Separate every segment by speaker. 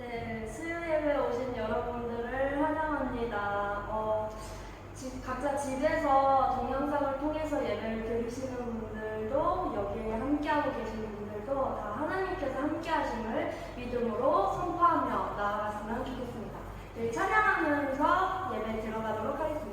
Speaker 1: 네, 수요 예배 오신 여러분들을 환영합니다. 각자 집에서 동영상을 통해서 예배를 들으시는 분들도 여기에 함께하고 계시는 분들도 다 하나님께서 함께하심을 믿음으로 선포하며 나아갔으면 좋겠습니다. 네, 찬양하면서 예배 들어가도록 하겠습니다.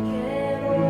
Speaker 1: 괴로울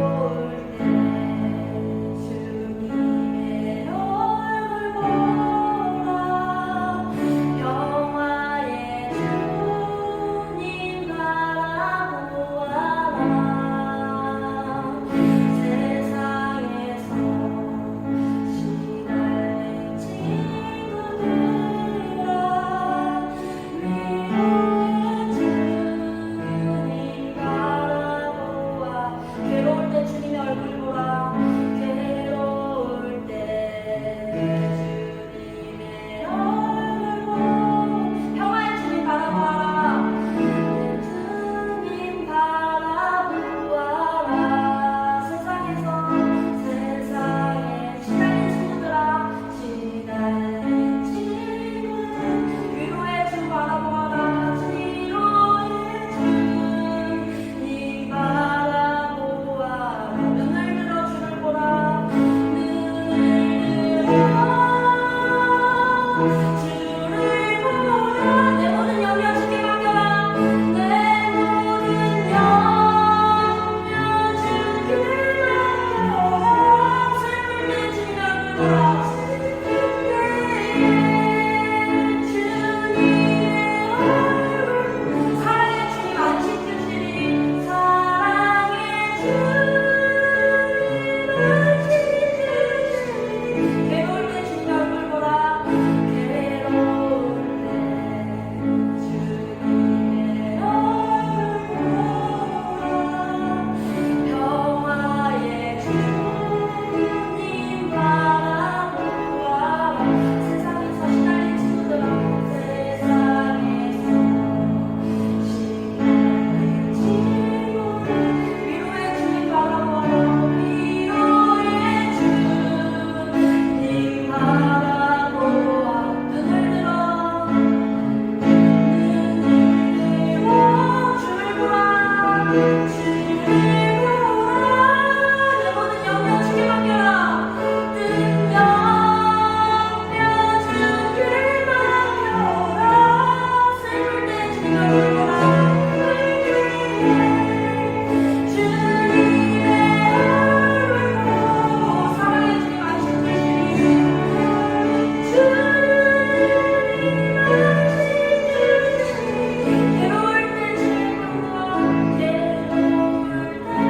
Speaker 1: 괴로울 때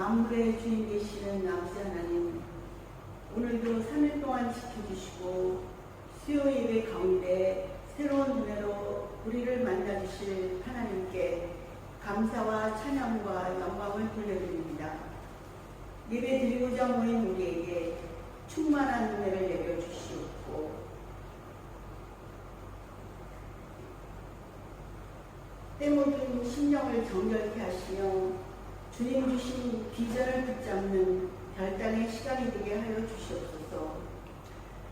Speaker 2: 만물의 주인 되시는 아버지 하나님, 오늘도 3일 동안 지켜주시고 수요 예배 가운데 새로운 은혜로 우리를 만나주실 하나님께 감사와 찬양과 영광을 돌려드립니다. 예배 드리고자 모인 우리에게 충만한 은혜를 내려주시옵고 때 모든 심령을 정결케 하시며 주님 주신 비전을 붙잡는 결단의 시간이 되게 하여 주시옵소서.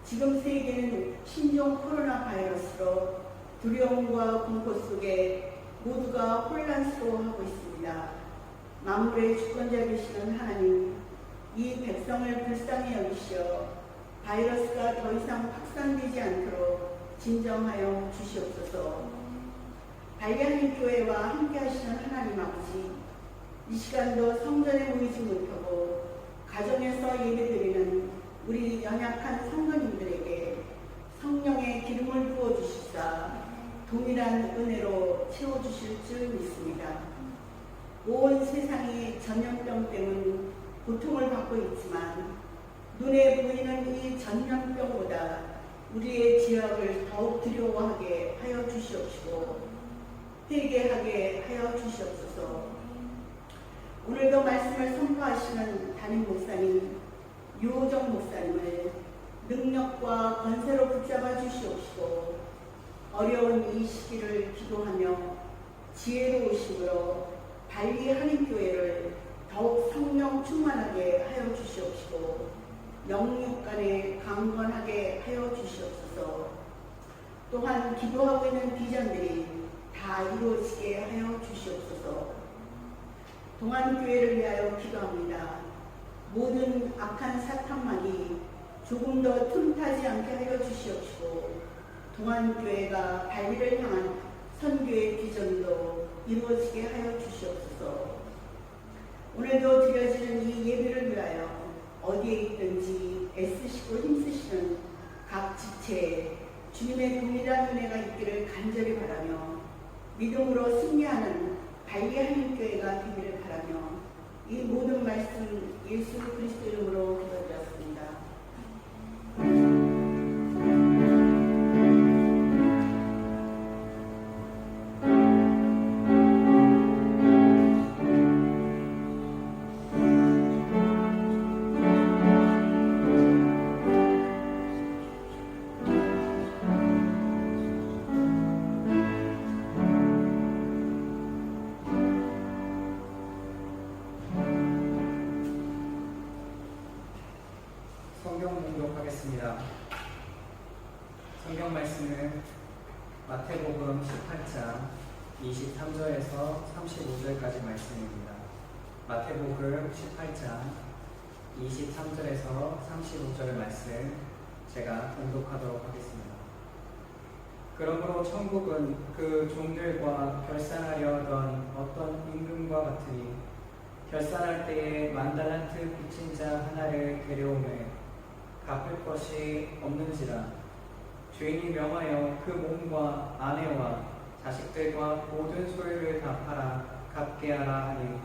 Speaker 2: 지금 세계는 신종 코로나 바이러스로 두려움과 공포 속에 모두가 혼란스러워하고 있습니다. 만물의 주권자 되시는 하나님, 이 백성을 불쌍히 여기시어 바이러스가 더 이상 확산되지 않도록 진정하여 주시옵소서. 발견의 교회와 함께 하시는 하나님 아버지, 이 시간도 성전에 모이지 못하고 가정에서 예배드리는 우리 연약한 성도님들에게 성령의 기름을 부어주시사 동일한 은혜로 채워주실 줄 믿습니다. 온 세상이 전염병 때문 고통을 받고 있지만 눈에 보이는 이 전염병보다 우리의 지역을 더욱 두려워하게 하여 주시옵시고 회개하게 하여 주시옵소서. 오늘도 말씀을 선포하시는 담임 목사님 유호정 목사님을 능력과 권세로 붙잡아 주시옵시고 어려운 이 시기를 기도하며 지혜로우심으로 발리 한인교회를 더욱 성령 충만하게 하여 주시옵시고 영육 간에 강건하게 하여 주시옵소서. 또한 기도하고 있는 비전들이 다 이루어지게 하여 주시옵소서. 동안교회를 위하여 기도합니다. 모든 악한 사탄만이 조금 더 틈타지 않게 하여 주시옵시고 동안교회가 발리를 향한 선교의 비전도 이루어지게 하여 주시옵소서. 오늘도 드려지는 이 예배를 위하여 어디에 있든지 애쓰시고 힘쓰시는 각 지체에 주님의 동일한 은혜가 있기를 간절히 바라며 믿음으로 승리하는 발리 한인교회가 되기를 바라며 이 모든 말씀 예수 그리스도 이름으로 기도드렸습니다.
Speaker 3: 성경 봉독하겠습니다. 성경 말씀은 마태복음 18장 23절에서 35절까지 말씀입니다. 마태복음 18장 23절에서 35절의 말씀 제가 봉독하도록 하겠습니다. 그러므로 천국은 그 종들과 결산하려 하던 어떤 임금과 같으니 결산할 때에 만달란트 빚진 자 하나를 데려오매 갚을 것이 없는지라 주인이 명하여 그 몸과 아내와 자식들과 모든 소유를 다 팔아 갚게 하라 하니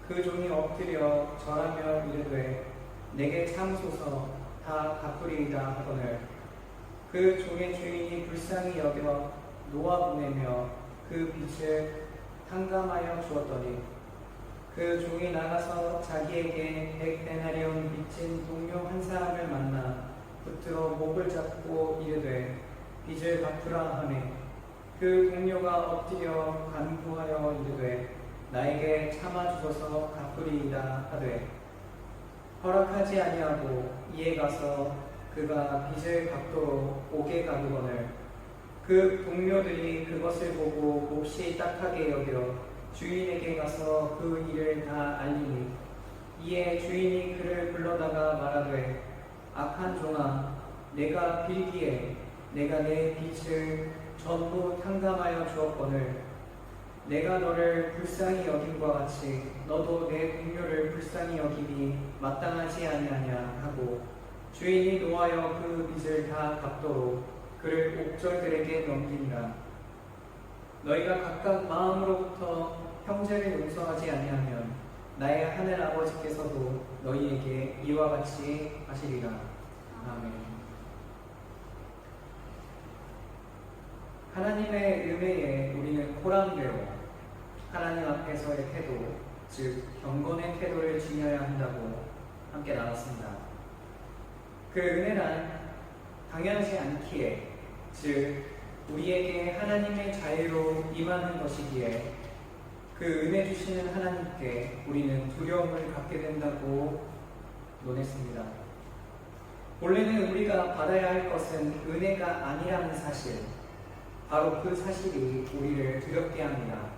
Speaker 3: 그 종이 엎드려 절하며 이르되 내게 참소서 다 갚으리이다 하거늘 그 종의 주인이 불쌍히 여겨 놓아보내며 그 빚을 탕감하여 주었더니 그 종이 나가서 자기에게 100데나리온 빚진 동료 한 사람을 만나 붙들어 목을 잡고 이르되 빚을 갚으라 하매 그 동료가 엎드려 간구하여 이르되 나에게 참아주소서 갚으리이다 하되 허락하지 아니하고 이에 가서 그가 빚을 갚도록 옥에 가두거늘 그 동료들이 그것을 보고 몹시 딱하게 여겨 주인에게 가서 그 일을 다 알리니 이에 주인이 그를 불러다가 말하되 악한 종아 내가 빌기에 내가 내 빚을 전부 탕감하여 주었거늘 내가 너를 불쌍히 여김과 같이 너도 내 동료를 불쌍히 여김이 마땅하지 아니하냐 하고 주인이 노하여 그 빚을 다 갚도록 그를 옥절들에게 넘기니라. 너희가 각각 마음으로부터 형제를 용서하지 아니하면 나의 하늘 아버지께서도 너희에게 이와 같이 하시리라. 아멘. 하나님의 은혜에 우리는 보람되어 하나님 앞에서의 태도, 즉 경건의 태도를 지녀야 한다고 함께 나눴습니다. 그 은혜란 당연하지 않기에, 즉 우리에게 하나님의 자유로 임하는 것이기에 그 은혜 주시는 하나님께 우리는 두려움을 갖게 된다고 논했습니다. 원래는 우리가 받아야 할 것은 은혜가 아니라는 사실, 바로 그 사실이 우리를 두렵게 합니다.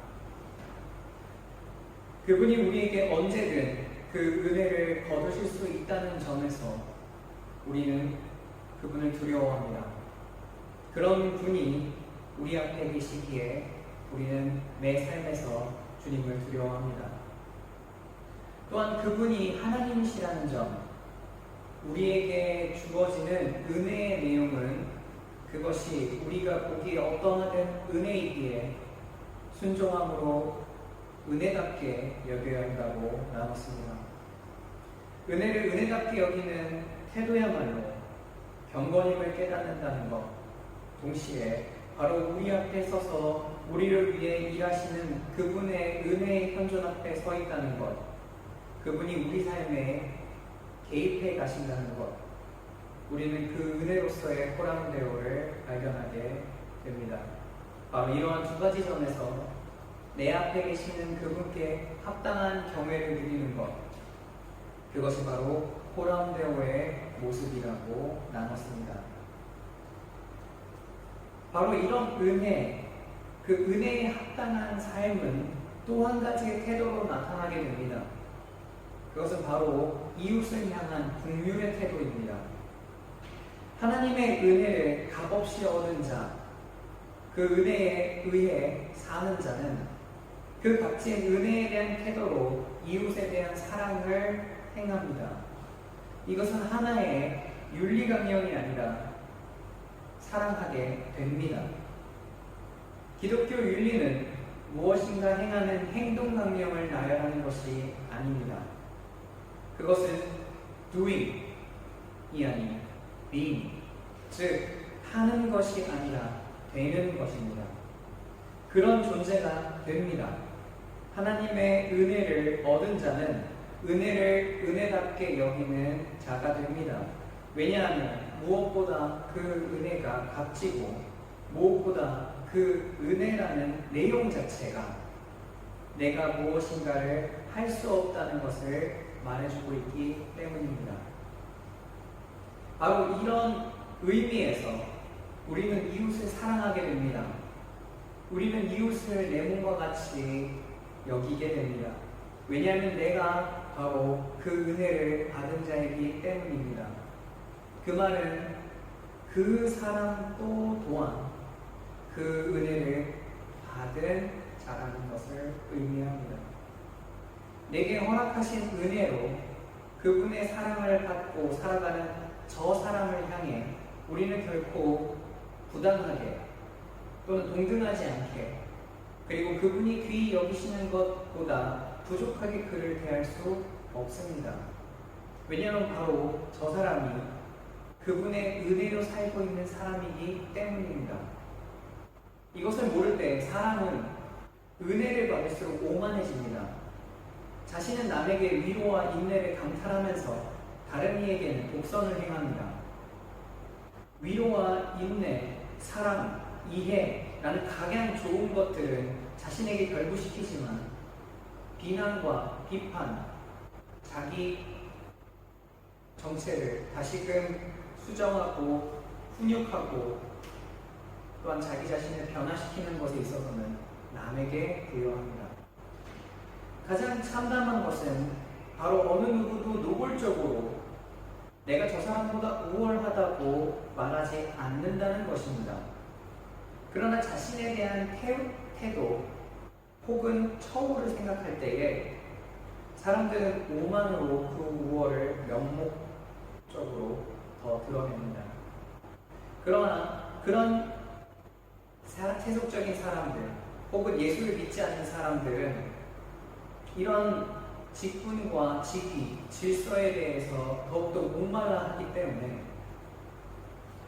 Speaker 3: 그분이 우리에게 언제든 그 은혜를 거두실 수 있다는 점에서 우리는 그분을 두려워합니다. 그런 분이 우리 앞에 계시기에 우리는 매 삶에서 주님을 두려워합니다. 또한 그분이 하나님이시라는 점, 우리에게 주어지는 은혜의 내용은 그것이 우리가 보기에 어떠하든 은혜이기에 순종함으로 은혜답게 여겨야 한다고 나눴습니다. 은혜를 은혜답게 여기는 태도야말로 경건임을 깨닫는다는 것, 동시에 바로 우리 앞에 서서 우리를 위해 일하시는 그분의 은혜의 현존 앞에 서 있다는 것, 그분이 우리 삶에 개입해 가신다는 것, 우리는 그 은혜로서의 호랑대오를 발견하게 됩니다. 바로 이러한 두 가지 점에서 내 앞에 계시는 그분께 합당한 경외를 드리는 것, 그것이 바로 호랑대오의 모습이라고 나눴습니다. 바로 이런 은혜, 그 은혜에 합당한 삶은 또 한 가지의 태도로 나타나게 됩니다. 그것은 바로 이웃을 향한 긍휼의 태도입니다. 하나님의 은혜를 값없이 얻은 자, 그 은혜에 의해 사는 자는 그 값진 은혜에 대한 태도로 이웃에 대한 사랑을 행합니다. 이것은 하나의 윤리강령이 아니라 사랑하게 됩니다. 기독교 윤리는 무엇인가 행하는 행동강령을 나열하는 것이 아닙니다. 그것은 doing이 아닌 being, 즉 하는 것이 아니라 되는 것입니다. 그런 존재가 됩니다. 하나님의 은혜를 얻은 자는 은혜를 은혜답게 여기는 자가 됩니다. 왜냐하면 무엇보다 그 은혜가 값지고 무엇보다 그 은혜라는 내용 자체가 내가 무엇인가를 할 수 없다는 것을 말해주고 있기 때문입니다. 바로 이런 의미에서 우리는 이웃을 사랑하게 됩니다. 우리는 이웃을 내 몸과 같이 여기게 됩니다. 왜냐하면 내가 바로 그 은혜를 받은 자이기 때문입니다. 그 말은 그 사람 또한 그 은혜를 받은 자라는 것을 의미합니다. 내게 허락하신 은혜로 그분의 사랑을 받고 살아가는 저 사람을 향해 우리는 결코 부당하게 또는 동등하지 않게, 그리고 그분이 귀히 여기시는 것보다 부족하게 그를 대할 수 없습니다. 왜냐하면 바로 저 사람이 그분의 은혜로 살고 있는 사람이기 때문입니다. 이것을 모를 때 사람은 은혜를 받을수록 오만해집니다. 자신은 남에게 위로와 인내를 강탈하면서 다른 이에게는 독선을 행합니다. 위로와 인내, 사랑, 이해라는 각양 좋은 것들은 자신에게 결부시키지만 비난과 비판, 자기 정체를 다시금 수정하고 훈육하고 또한 자기 자신을 변화시키는 것에 있어서는 남에게 부여합니다. 가장 참담한 것은 바로 어느 누구도 노골적으로 내가 저 사람보다 우월하다고 말하지 않는다는 것입니다. 그러나 자신에 대한 태도 혹은 처우를 생각할 때에 사람들은 오만으로 그 우월을 명목적으로 더 드러냅니다. 그러나 그런 세속적인 사람들 혹은 예수를 믿지 않는 사람들은 이런 직분과 직위, 질서에 대해서 더욱더 목말라 하기 때문에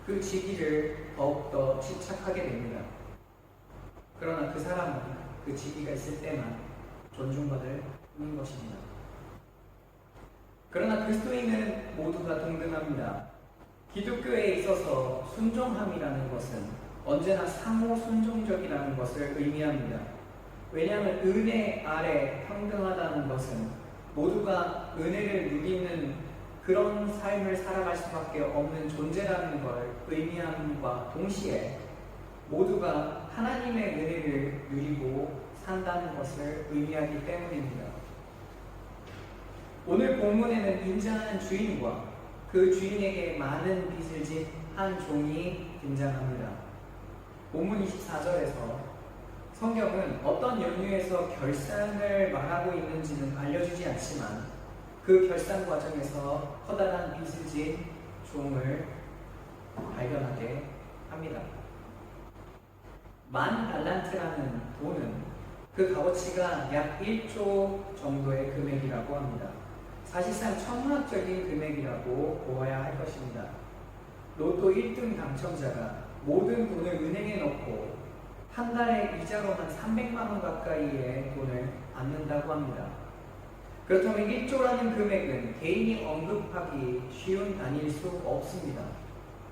Speaker 3: 그 직위를 더욱더 집착하게 됩니다. 그러나 그 사람은 그 직위가 있을 때만 존중받을 뿐인 것입니다. 그러나 그리스도인은 모두가 동등합니다. 기독교에 있어서 순종함이라는 것은 언제나 상호 순종적이라는 것을 의미합니다. 왜냐하면 은혜 아래 평등하다는 것은 모두가 은혜를 누리는 그런 삶을 살아갈 수밖에 없는 존재라는 걸 의미함과 동시에 모두가 하나님의 은혜를 누리고 산다는 것을 의미하기 때문입니다. 오늘 본문에는 인자한 주인과 그 주인에게 많은 빚을 진 한 종이 등장합니다. 본문 24절에서 성경은 어떤 연유에서 결산을 말하고 있는지는 알려주지 않지만 그 결산 과정에서 커다란 빚을 진 종을 발견하게 합니다. 10,000달란트라는 돈은 그 값어치가 약 1조 정도의 금액이라고 합니다. 사실상 천문학적인 금액이라고 보아야 할 것입니다. 로또 1등 당첨자가 모든 돈을 은행에 넣고 한 달에 이자로만 300만 원 가까이의 돈을 받는다고 합니다. 그렇다면 1조라는 금액은 개인이 언급하기 쉬운 단위일 수 없습니다.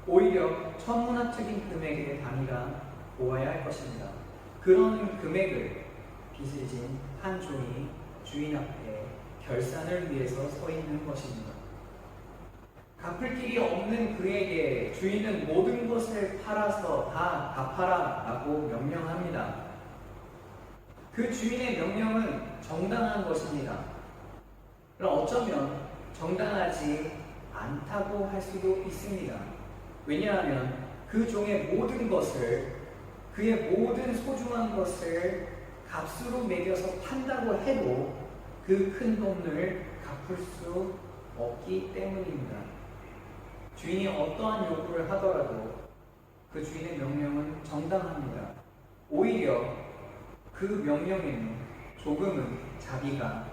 Speaker 3: 오히려 천문학적인 금액의 단위라 보아야 할 것입니다. 그런 금액을 빚을 진 한 종이 주인 앞에 결산을 위해서 서 있는 것입니다. 갚을 길이 없는 그에게 주인은 모든 것을 팔아서 다 갚아라 라고 명령합니다. 그 주인의 명령은 정당한 것입니다. 그럼 어쩌면 정당하지 않다고 할 수도 있습니다. 왜냐하면 그 종의 모든 것을, 그의 모든 소중한 것을 값으로 매겨서 판다고 해도 그 큰 돈을 갚을 수 없기 때문입니다. 주인이 어떠한 요구를 하더라도 그 주인의 명령은 정당합니다. 오히려 그 명령에는 조금은 자비가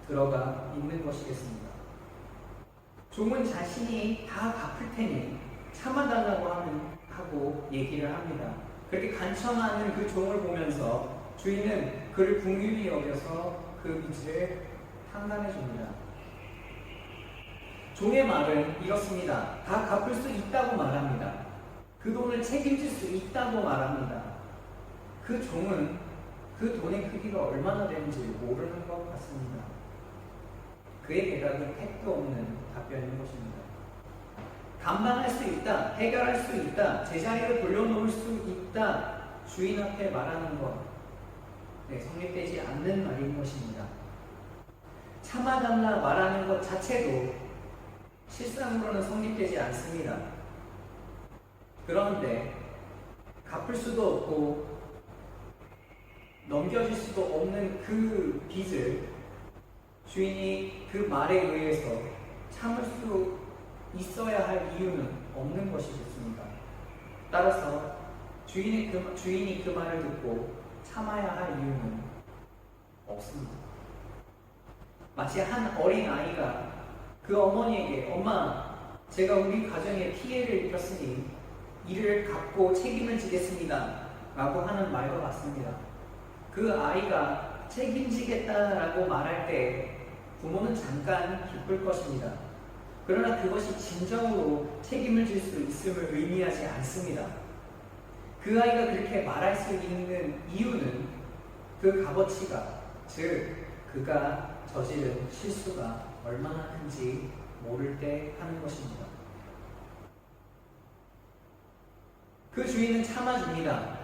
Speaker 3: 들어가 있는 것이겠습니다. 종은 자신이 다 갚을 테니 참아달라고 하고 얘기를 합니다. 그렇게 간청하는 그 종을 보면서 주인은 그를 긍휼히 여겨서 그 빚을 탕감해 줍니다. 종의 말은 이렇습니다. 다 갚을 수 있다고 말합니다. 그 돈을 책임질 수 있다고 말합니다. 그 종은 그 돈의 크기가 얼마나 되는지 모르는 것 같습니다. 그의 대답은 택도 없는 답변인 것입니다. 감당할 수 있다, 해결할 수 있다, 제자리를 돌려놓을 수 있다, 주인 앞에 말하는 것, 성립되지 않는 말인 것입니다. 참아달라 말하는 것 자체도 실상으로는 성립되지 않습니다. 그런데 갚을 수도 없고 넘겨줄 수도 없는 그 빚을 주인이 그 말에 의해서 참을 수 있어야 할 이유는 없는 것이겠습니까? 따라서 주인이 그 말을 듣고 참아야 할 이유는 없습니다. 마치 한 어린 아이가 그 어머니에게 엄마, 제가 우리 가정에 피해를 입혔으니 이를 갚고 책임을 지겠습니다 라고 하는 말과 같습니다. 그 아이가 책임지겠다라고 말할 때 부모는 잠깐 기쁠 것입니다. 그러나 그것이 진정으로 책임을 질 수 있음을 의미하지 않습니다. 그 아이가 그렇게 말할 수 있는 이유는 그 값어치가, 즉 그가 저지른 실수가 얼마나 큰지 모를 때 하는 것입니다. 그 주인은 참아줍니다.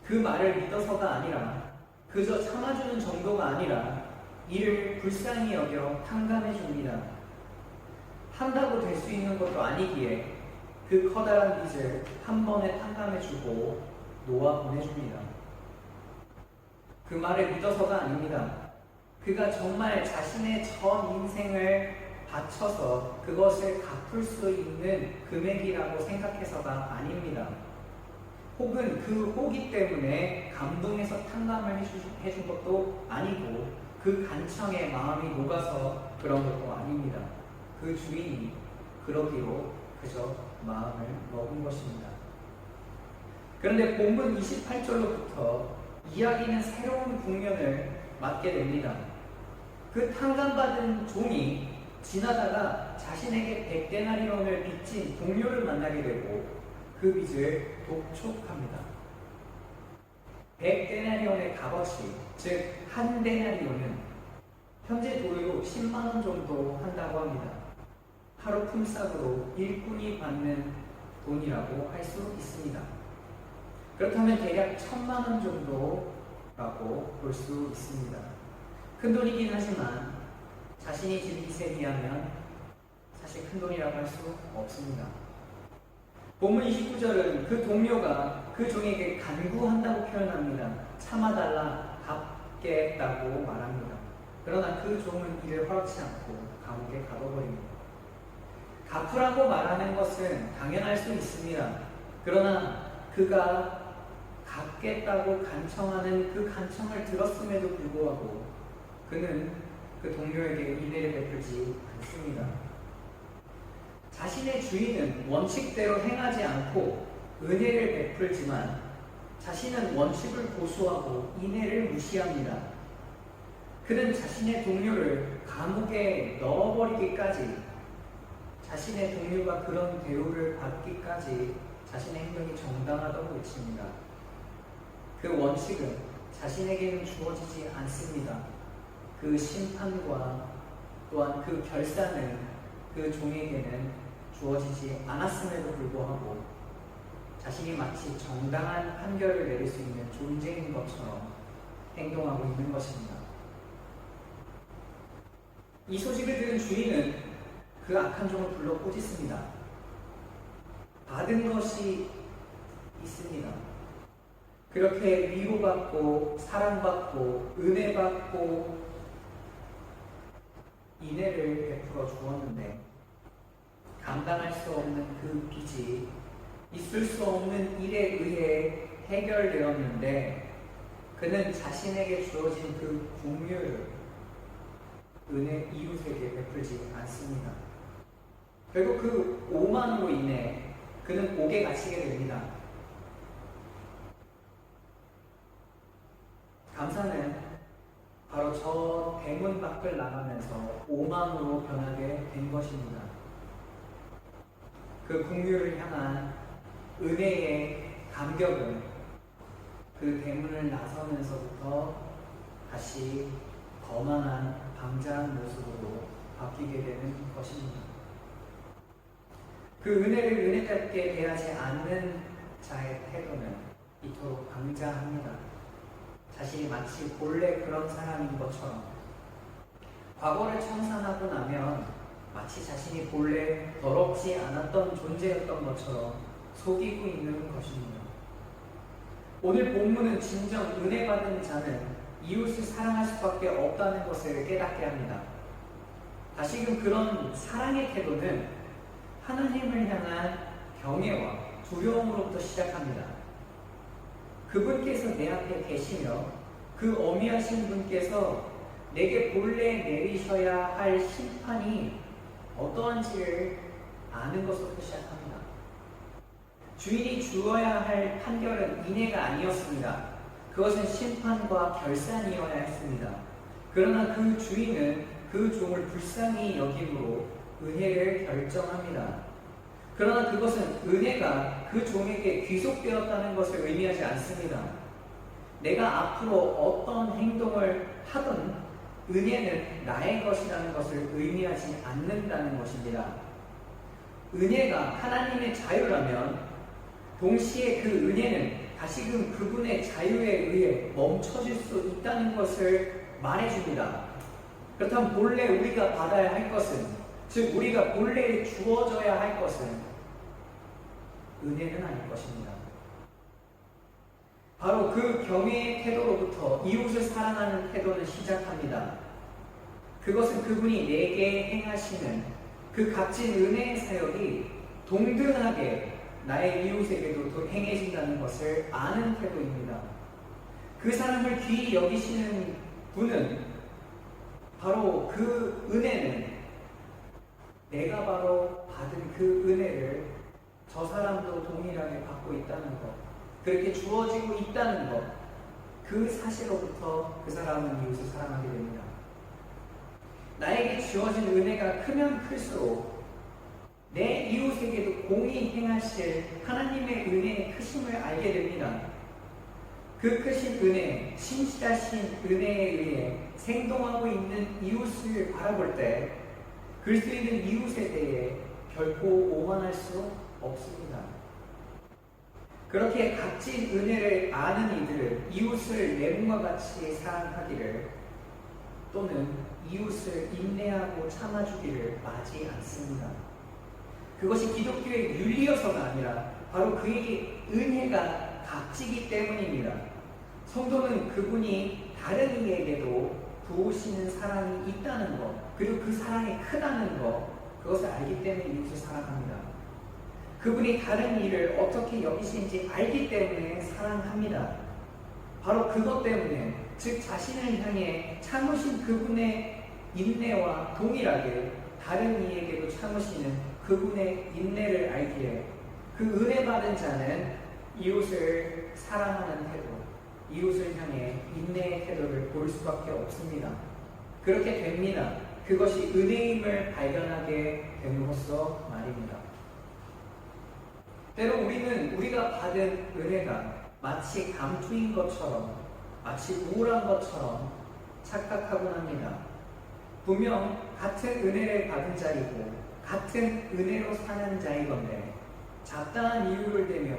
Speaker 3: 그 말을 믿어서가 아니라, 그저 참아주는 정도가 아니라 이를 불쌍히 여겨 탕감해 줍니다. 한다고 될 수 있는 것도 아니기에 그 커다란 빚을 한 번에 탕감해 주고 놓아 보내줍니다. 그 말을 믿어서가 아닙니다. 그가 정말 자신의 전 인생을 바쳐서 그것을 갚을 수 있는 금액이라고 생각해서가 아닙니다. 혹은 그 호기 때문에 감동해서 탕감을 해준 것도 아니고 그 간청에 마음이 녹아서 그런 것도 아닙니다. 그 주인이 그러기로 그저 마음을 먹은 것입니다. 그런데 본문 28절로부터 이야기는 새로운 국면을 맞게 됩니다. 그 탕감받은 종이 지나다가 자신에게 100데나리온을 빚진 동료를 만나게 되고 그 빚을 독촉합니다. 100데나리온의 값어치, 즉 한 데나리온은 현재 돈으로 10만 원 정도 한다고 합니다. 하루 품삯으로 일꾼이 받는 돈이라고 할 수 있습니다. 그렇다면 대략 1,000만 원 정도라고 볼 수 있습니다. 큰 돈이긴 하지만 자신이 진 빚에 비하면 사실 큰 돈이라고 할 수 없습니다. 본문 29절은 그 동료가 그 종에게 간구한다고 표현합니다. 참아달라, 갚겠다고 말합니다. 그러나 그 종은 이를 허락치 않고 감옥에 가둬버립니다. 갚으라고 말하는 것은 당연할 수 있습니다. 그러나 그가 갚겠다고 간청하는 그 간청을 들었음에도 불구하고 그는 그 동료에게 인애를 베풀지 않습니다. 자신의 주인은 원칙대로 행하지 않고 은혜를 베풀지만 자신은 원칙을 고수하고 인애를 무시합니다. 그는 자신의 동료를 감옥에 넣어버리기까지, 자신의 동료가 그런 대우를 받기까지 자신의 행동이 정당하다고 외칩니다. 그 원칙은 자신에게는 주어지지 않습니다. 그 심판과 또한 그 결산은 그 종에게는 주어지지 않았음에도 불구하고 자신이 마치 정당한 판결을 내릴 수 있는 존재인 것처럼 행동하고 있는 것입니다. 이 소식을 들은 주인은 그 악한 종을 불러 꾸짖습니다. 받은 것이 있습니다. 그렇게 위로받고 사랑받고 은혜받고 인애를 베풀어 주었는데 감당할 수 없는 그 빚이 있을 수 없는 일에 의해 해결되었는데 그는 자신에게 주어진 그 긍휼을 이웃에게 베풀지 않습니다. 결국 그 오만으로 인해 그는 옥에 갇히게 됩니다. 감사는 바로 저 대문 밖을 나가면서 오만으로 변하게 된 것입니다. 그 긍휼을 향한 은혜의 감격은 그 대문을 나서면서부터 다시 거만한 방자한 모습으로 바뀌게 되는 것입니다. 그 은혜를 은혜답게 대하지 않는 자의 태도는 이토록 방자합니다. 자신이 마치 본래 그런 사람인 것처럼 과거를 청산하고 나면 마치 자신이 본래 더럽지 않았던 존재였던 것처럼 속이고 있는 것입니다. 오늘 본문은 진정 은혜 받은 자는 이웃을 사랑할 수밖에 없다는 것을 깨닫게 합니다. 다시금 그런 사랑의 태도는 하나님을 향한 경외와 두려움으로부터 시작합니다. 그분께서 내 앞에 계시며 그 어미하신 분께서 내게 본래 내리셔야 할 심판이 어떠한지를 아는 것부터 시작합니다. 주인이 주어야 할 판결은 인애가 아니었습니다. 그것은 심판과 결산이어야 했습니다. 그러나 그 주인은 그 종을 불쌍히 여김으로 은혜를 결정합니다. 그러나 그것은 은혜가 그 종에게 귀속되었다는 것을 의미하지 않습니다. 내가 앞으로 어떤 행동을 하든 은혜는 나의 것이라는 것을 의미하지 않는다는 것입니다. 은혜가 하나님의 자유라면 동시에 그 은혜는 다시금 그분의 자유에 의해 멈춰질 수 있다는 것을 말해줍니다. 그렇다면 본래 우리가 받아야 할 것은, 즉 우리가 본래 주어져야 할 것은 은혜는 아닐 것입니다. 바로 그 경외의 태도로부터 이웃을 사랑하는 태도는 시작합니다. 그것은 그분이 내게 행하시는 그 값진 은혜의 사역이 동등하게 나의 이웃에게도 행해진다는 것을 아는 태도입니다. 그 사람을 귀히 여기시는 분은 바로 그 은혜는 내가 바로 받은 그 은혜를 저 사람도 동일하게 받고 있다는 것, 그렇게 주어지고 있다는 것, 그 사실로부터 그 사람은 이웃을 사랑하게 됩니다. 나에게 주어진 은혜가 크면 클수록 내 이웃에게도 공히 행하실 하나님의 은혜의 크심을 알게 됩니다. 그 크신 은혜, 신실하신 은혜에 의해 생동하고 있는 이웃을 바라볼 때 그리스도 있는 이웃에 대해 결코 오만할 수 없습니다. 그렇게 값진 은혜를 아는 이들은 이웃을 내 몸과 같이 사랑하기를 또는 이웃을 인내하고 참아주기를 마지 않습니다. 그것이 기독교의 윤리여서가 아니라 바로 그에게 은혜가 값지기 때문입니다. 성도는 그분이 다른 이에게도 부으시는 사랑이 있다는 것, 그리고 그 사랑이 크다는 것, 그것을 알기 때문에 이웃을 사랑합니다. 그분이 다른 일을 어떻게 여기시는지 알기 때문에 사랑합니다. 바로 그것 때문에, 즉 자신을 향해 참으신 그분의 인내와 동일하게 다른 이에게도 참으시는 그분의 인내를 알기에 그 은혜 받은 자는 이웃을 사랑하는 태도, 이웃을 향해 인내의 태도를 보일 수밖에 없습니다. 그렇게 됩니다. 그것이 은혜임을 발견하게 됨으로써 말입니다. 때로 우리는 우리가 받은 은혜가 마치 감투인 것처럼, 마치 우울한 것처럼 착각하곤 합니다. 분명 같은 은혜를 받은 자이고 같은 은혜로 사는 자이건데 잡다한 이유를 대며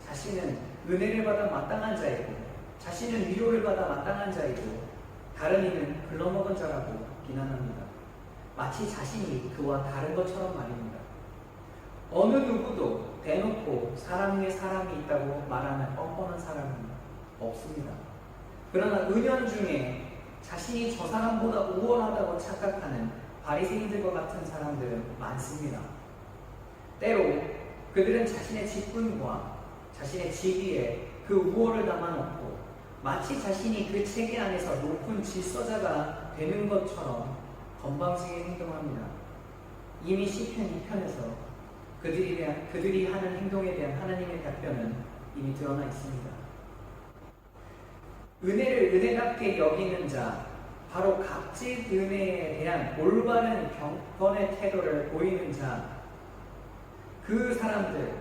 Speaker 3: 자신은 은혜를 받아 마땅한 자이고 자신은 위로를 받아 마땅한 자이고 다른 이는 글러먹은 자라고 비난합니다. 마치 자신이 그와 다른 것처럼 말입니다. 어느 누구도 대놓고 사람 위에 사람이 있다고 말하는 뻔뻔한 사람은 없습니다. 그러나 은연중에 자신이 저 사람보다 우월하다고 착각하는 바리새인들과 같은 사람들은 많습니다. 때로 그들은 자신의 직분과 자신의 직위에 그 우월을 담아놓고 마치 자신이 그 체계 안에서 높은 질서자가 되는 것처럼 건방지게 행동합니다. 이미 시편 2편에서 그들이 하는 행동에 대한 하나님의 답변은 이미 드러나 있습니다. 은혜를 은혜답게 여기는 자, 바로 값진 은혜에 대한 올바른 경건의 태도를 보이는 자, 그 사람들,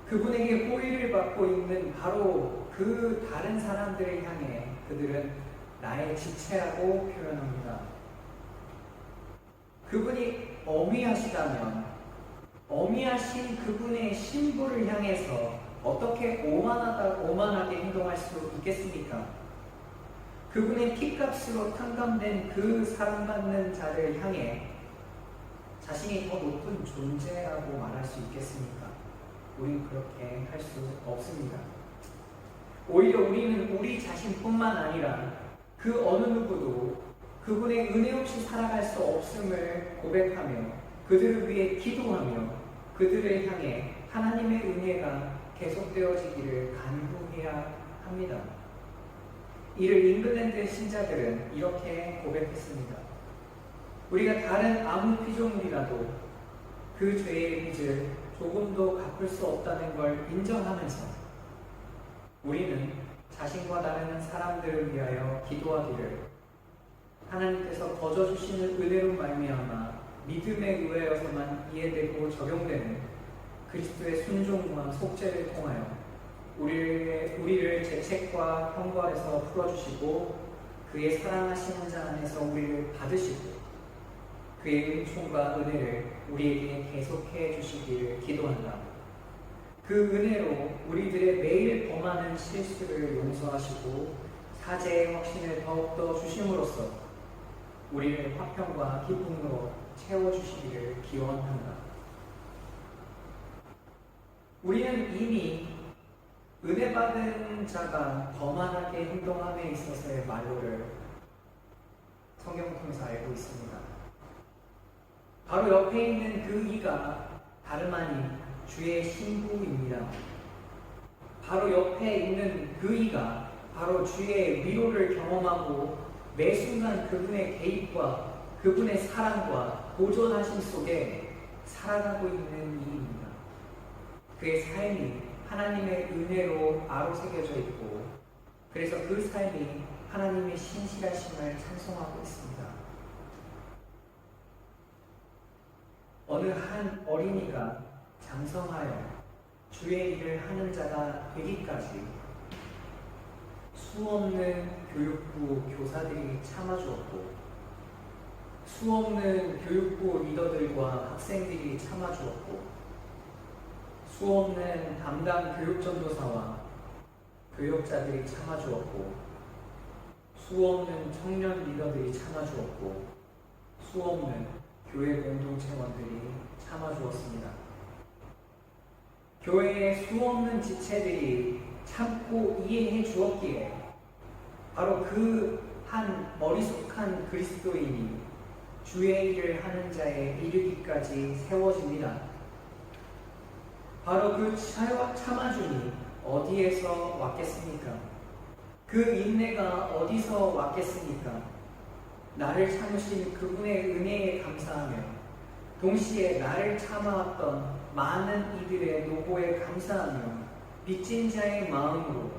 Speaker 3: 그분에게 호의를 받고 있는 바로 그 다른 사람들을 향해 그들은 나의 지체라고 표현합니다. 그분이 어미하시다면 어미하신 그분의 신부를 향해서 어떻게 오만하게 행동할 수 있겠습니까? 그분의 피값으로 탕감된 그 사랑받는 자를 향해 자신이 더 높은 존재라고 말할 수 있겠습니까? 우리는 그렇게 할 수 없습니다. 오히려 우리는 우리 자신뿐만 아니라 그 어느 누구도 그분의 은혜 없이 살아갈 수 없음을 고백하며 그들을 위해 기도하며 그들을 향해 하나님의 은혜가 계속되어지기를 간구해야 합니다. 이를 잉글랜드 신자들은 이렇게 고백했습니다. 우리가 다른 아무 피조물이라도 그 죄의 빚을 조금도 갚을 수 없다는 걸 인정하면서 우리는 자신과 다른 사람들을 위하여 기도하기를 하나님께서 거저 주시는 은혜로 말미암아 믿음에 의하여서만 이해되고 적용되는 그리스도의 순종과 속죄를 통하여 우리를 죄책과 형벌에서 풀어주시고 그의 사랑하시는 자 안에서 우리를 받으시고 그의 은총과 은혜를 우리에게 계속해 주시기를 기도한다. 그 은혜로 우리들의 매일 범하는 실수를 용서하시고 사죄의 확신을 더욱더 주심으로써 우리를 화평과 기쁨으로 채워주시기를 기원한다. 우리는 이미 은혜 받은 자가 거만하게 행동함에 있어서의 말로를 성경을 통해서 알고 있습니다. 바로 옆에 있는 그 이가 다름 아닌 주의 신부입니다. 바로 옆에 있는 그 이가 바로 주의 위로를 경험하고 매 순간 그분의 개입과 그분의 사랑과 보존하심 속에 살아가고 있는 이입니다. 그의 삶이 하나님의 은혜로 아로새겨져 있고, 그래서 그 삶이 하나님의 신실하심을 찬송하고 있습니다. 어느 한 어린이가 장성하여 주의 일을 하는 자가 되기까지 수없는 교육부 교사들이 참아주었고, 수없는 교육부 리더들과 학생들이 참아주었고, 수없는 담당 교육전도사와 교역자들이 참아주었고, 수없는 청년 리더들이 참아주었고, 수없는 교회 공동체원들이 참아주었습니다. 교회의 수없는 지체들이 참고 이해해 주었기에 바로 그 한 머리속한 그리스도인이 주의 일을 하는 자에 이르기까지 세워집니다. 바로 그 참아줌이 어디에서 왔겠습니까? 그 인내가 어디서 왔겠습니까? 나를 참으신 그분의 은혜에 감사하며 동시에 나를 참아왔던 많은 이들의 노고에 감사하며 빚진 자의 마음으로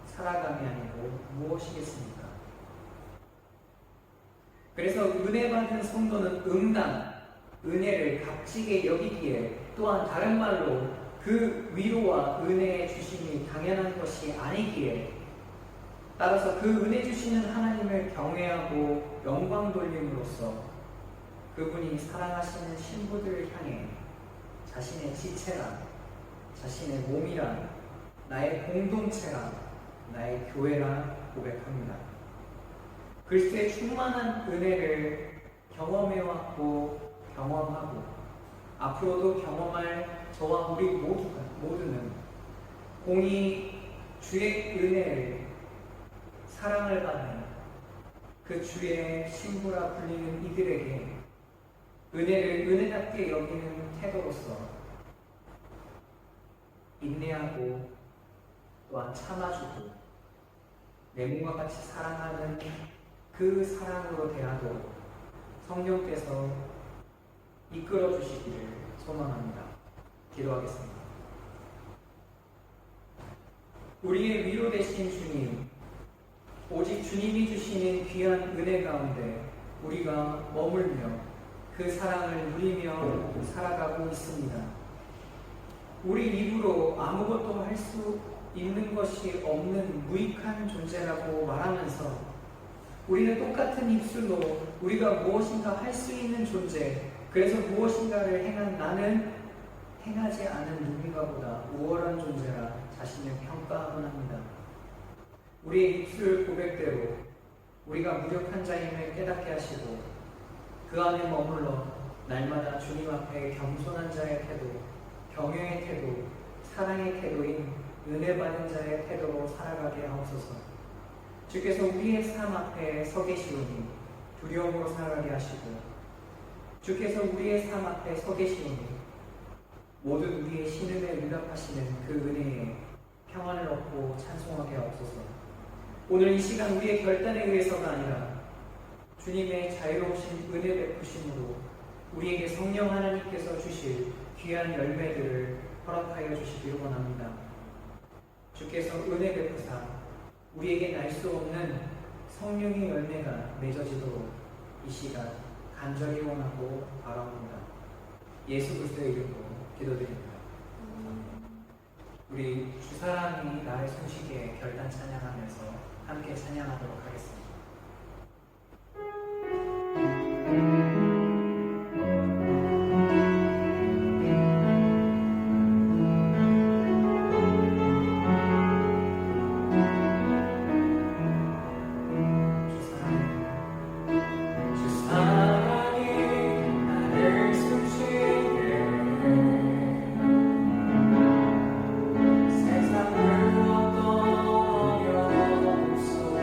Speaker 3: 살아감이 아니고 무엇이겠습니까? 그래서 은혜 받은 성도는 응당, 은혜를 값지게 여기기에, 또한 다른 말로 그 위로와 은혜의 주심이 당연한 것이 아니기에, 따라서 그 은혜 주시는 하나님을 경외하고 영광 돌림으로써 그분이 사랑하시는 신부들을 향해 자신의 지체라, 자신의 몸이라, 나의 공동체라, 나의 교회라 고백합니다. 그리스도의 충만한 은혜를 경험해왔고 경험하고 앞으로도 경험할 저와 우리 모두는 공히 주의 은혜를, 사랑을 받는 그 주의 신부라 불리는 이들에게 은혜를 은혜답게 여기는 태도로서 인내하고 또한 참아주고 내 몸과 같이 사랑하는 그 사랑으로 대하도록 성령께서 이끌어 주시기를 소망합니다. 기도하겠습니다. 우리의 위로 되신 주님, 오직 주님이 주시는 귀한 은혜 가운데 우리가 머물며 그 사랑을 누리며 살아가고 있습니다. 우리 입으로 아무것도 할 수 있는 것이 없는 무익한 존재라고 말하면서 우리는 똑같은 입술로 우리가 무엇인가 할 수 있는 존재, 그래서 무엇인가를 행한 나는 행하지 않은 누군가보다 우월한 존재라 자신을 평가하곤 합니다. 우리의 입술 고백대로 우리가 무력한 자임을 깨닫게 하시고 그 안에 머물러 날마다 주님 앞에 겸손한 자의 태도, 경외의 태도, 사랑의 태도인 은혜 받은 자의 태도로 살아가게 하옵소서. 주께서 우리의 삶 앞에 서 계시오니 두려움으로 살아가게 하시고, 주께서 우리의 삶 앞에 서 계시오니 모든 우리의 신음에 응답하시는 그 은혜에 평안을 얻고 찬송하게 하옵소서. 오늘 이 시간 우리의 결단에 의해서가 아니라 주님의 자유로우신 은혜 베푸심으로 우리에게 성령 하나님께서 주실 귀한 열매들을 허락하여 주시기를 원합니다. 주께서 은혜 베푸사 우리에게 날 수 없는 성령의 열매가 맺어지도록 이 시간 간절히 원하고 바라옵니다. 예수 그리스도의 이름으로 기도드립니다. 우리 주사랑이 나의 손쉽게 결단 찬양하면서 함께 찬양하도록 하겠습니다.
Speaker 4: 세상을 어떤 어려움 속에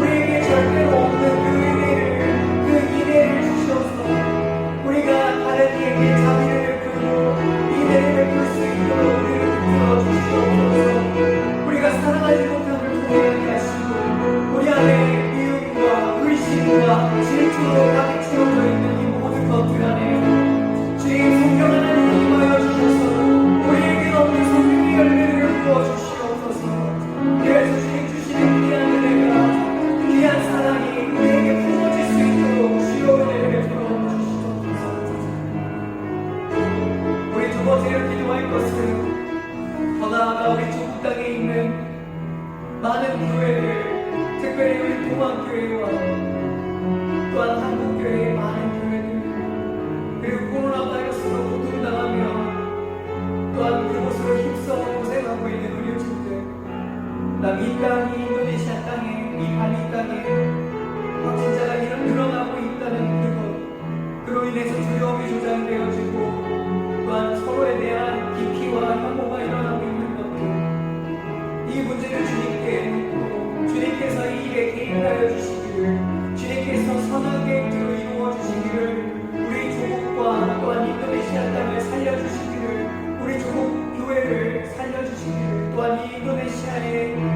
Speaker 3: 우리에게 절대로 없는 그 은혜를, 그 기대를 것으로 가득 채워져 있는 이 모든 것들 안에 주의 성령 하나님 임하여 주셔서 우리에게 없는 성령의 열매를 부어주시옵소서. 그래서 주님 주시는 귀한 은혜가 귀한 사랑이 우리에게 부어질 수 있도록 주여 은혜를 베풀어 주시옵소서. 우리 두 번째로 기도할 것은 더 나아가 우리 조국 땅에 있는 많은 교회들, 특별히 우리 동안교회와 또한 한국교회의 많은 교회들, 그리고 코로나 바이러스로 고통당하며 또한 그곳으로 힘써 고생하고 있는 우리 친구들, 이 땅이 인도네시아 땅에, 이 발리 땅에 확진자가 늘어나고 있다는 그것, 그로 인해서 두려움이 조장되어지고 또한 서로에 대한 기피와 혐오가 일어나고 있는 것들, 이 문제를 주님께 묻고 주님께서 이 일에 개입하여 주시기를, 주님께서 선한 계획대로 이루어 주시기를, 우리 조국과 또한 인도네시아 땅을 살려주시기를, 우리 조국 교회를 살려주시기를, 또한 이 인도네시아의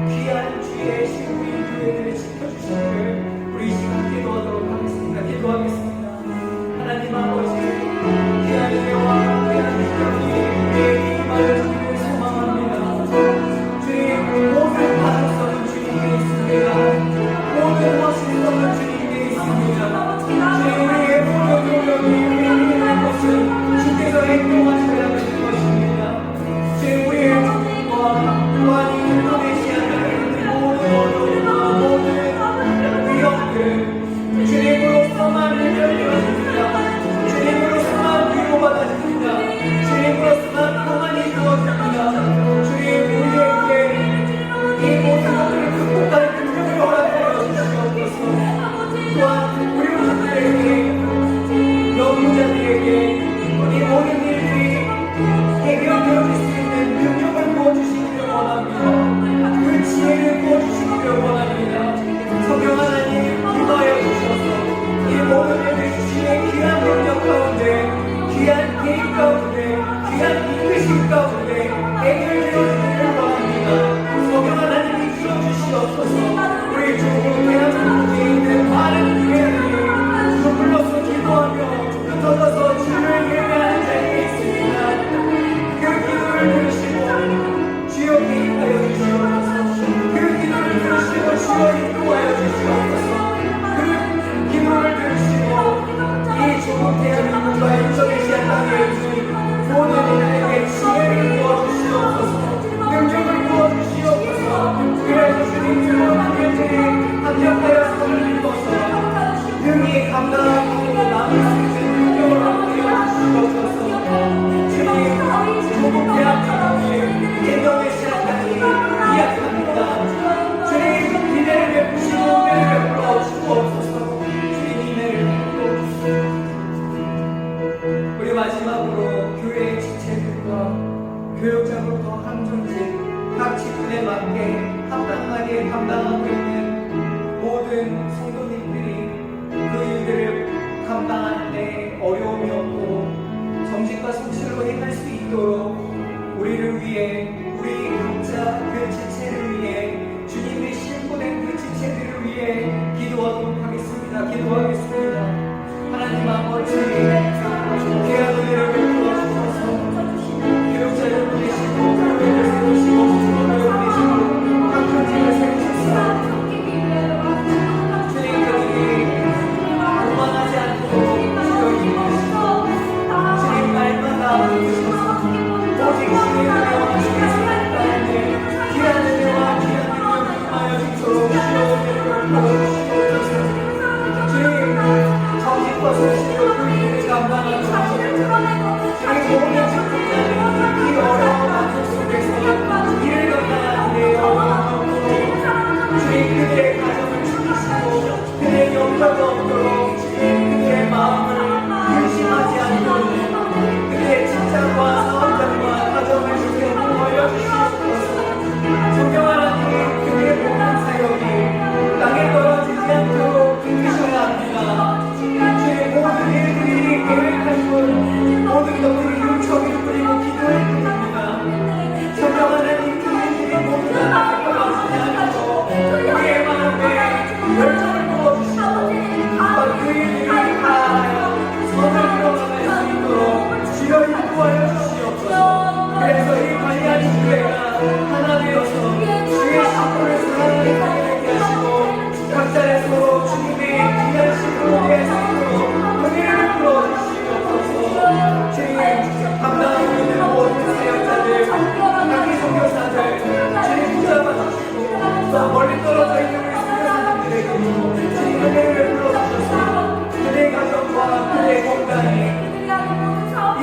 Speaker 3: 귀한 주의 신부인 교회들을 지켜주시기를 우리 이 시간 기도하도록 하겠습니다. 기도하겠습니다. 하나님 아버지, 귀한 은혜와 귀한 능력이 우리에게 임하여 주기를 소망합니다. 주님, 모든 가능성은 주님께 있습니다. 모든 멋있는 주님께 있습니다. 주님, 우리의 모든 노력이 우리에게 있는 것은 주께서 행동하셔야 되는 것입니다. 주님, 우리의 조국과 또한 이 인도네시아 땅에 있는 모든 어려움과 모든 위험들 주님으로서만 해결되어집니다. 주님으로서만 위로받아집니다. 주님으로서만 평안이 주어집니다. 주님, 우리에게 이 모든 것들을 극복할 능력을 허락하여 주시옵소서. 또한 우리 모두들에게, 영웅자들에게 이 모든 일들이 해결되어질 수 있는 능력을 부어주시기를 원합니다. 그 지혜를 부어주시기를 원합니다. 성령 하나님 임하여 주셔서 이 모든 일을 주님의 귀한 능력 가운데, 귀한 개입 가운데, 귀한 이끄심 가운데 해결되어지기를 원합니다. 성령 하나님 이끌어 주시옵소서. 우리 조국 대한민국에 있는 많은 교회들이 눈물로써 기도하며 흩어져서 주를 예배하는 자리에 있습니다. 그 기도를 들으시고 주여 개입하여 주시옵소서. 그 기도를 들으시고 주여 인도하여 주시옵소서. 그 기도를 들으시고 이 조국 대한민국과 인도네시아 땅에 있는 모든 이들에게 지혜를 부어주시옵소서. 능력을 부어주시옵소서. 그래서 주님께로 그들이 합력하여 손을 입어서 능히 감당하고 남을 수 있는 능력을 얻게 해주시옵소서. 주님, 조국 대한민국이 인도네시아 땅이 미약합니다. 주님, 기대를 베푸시고 은혜를 베풀어 주옵소서. 주님, 은혜를 베풀어 주옵소서. 우리 마지막으로 교회의 지체들과 교육자로부터 항존직 각 직분에 맞게 합당하게 감당하고 있는 모든 성도님들이 그 일들을 감당하는데 어려움이 없고 정직과 성실로 행할 수 있도록 우리를 위해, 우리 각자 그 지체를 위해, 주님의 신부된 그 지체들을 위해 기도하도록 하겠습니다. 기도하겠습니다. 하나님 아버지, 귀한 은혜를 베풀어 주셔서 교육자를 보내시고 교회를 세우시고 수도를 보내시고 각 교직을 세우셨사. 주님,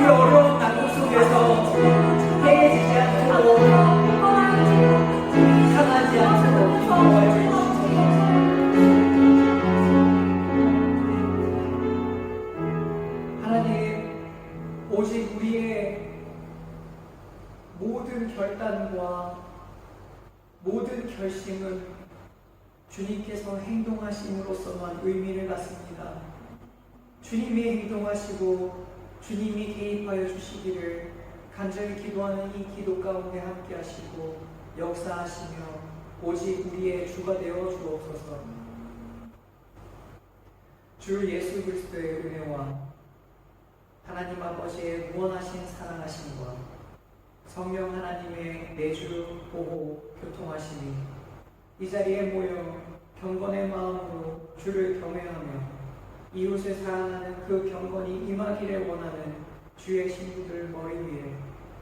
Speaker 3: 이 어려운 난국 속에서 해지지 않도록 상하지 않도록 인도하여 주시옵소서. 하나님, 오직 우리의 모든 결단과 모든 결심은 주님께서 행동하심으로써만 의미를 갖습니다. 주님이 행동하시고 주님이 개입하여 주시기를 간절히 기도하는 이 기도 가운데 함께 하시고 역사하시며 오직 우리의 주가 되어 주옵소서. 주 예수 그리스도의 은혜와 하나님 아버지의 무한하신 사랑하심과 성령 하나님의 내주 보호 교통하심이 이 자리에 모여 경건의 마음으로 주를 경외하며 이웃을 사랑하는 그 경건이 임하기를 원하는 주의 신부들 머리 위에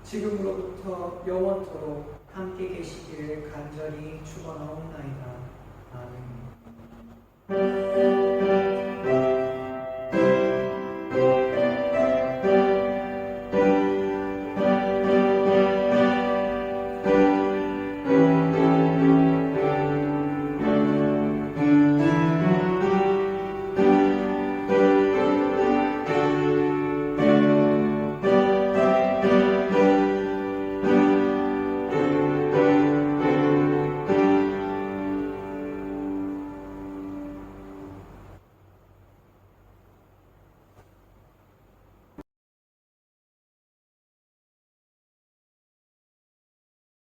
Speaker 3: 지금으로부터 영원토록 함께 계시기를 간절히 축원하옵나이다. 아멘.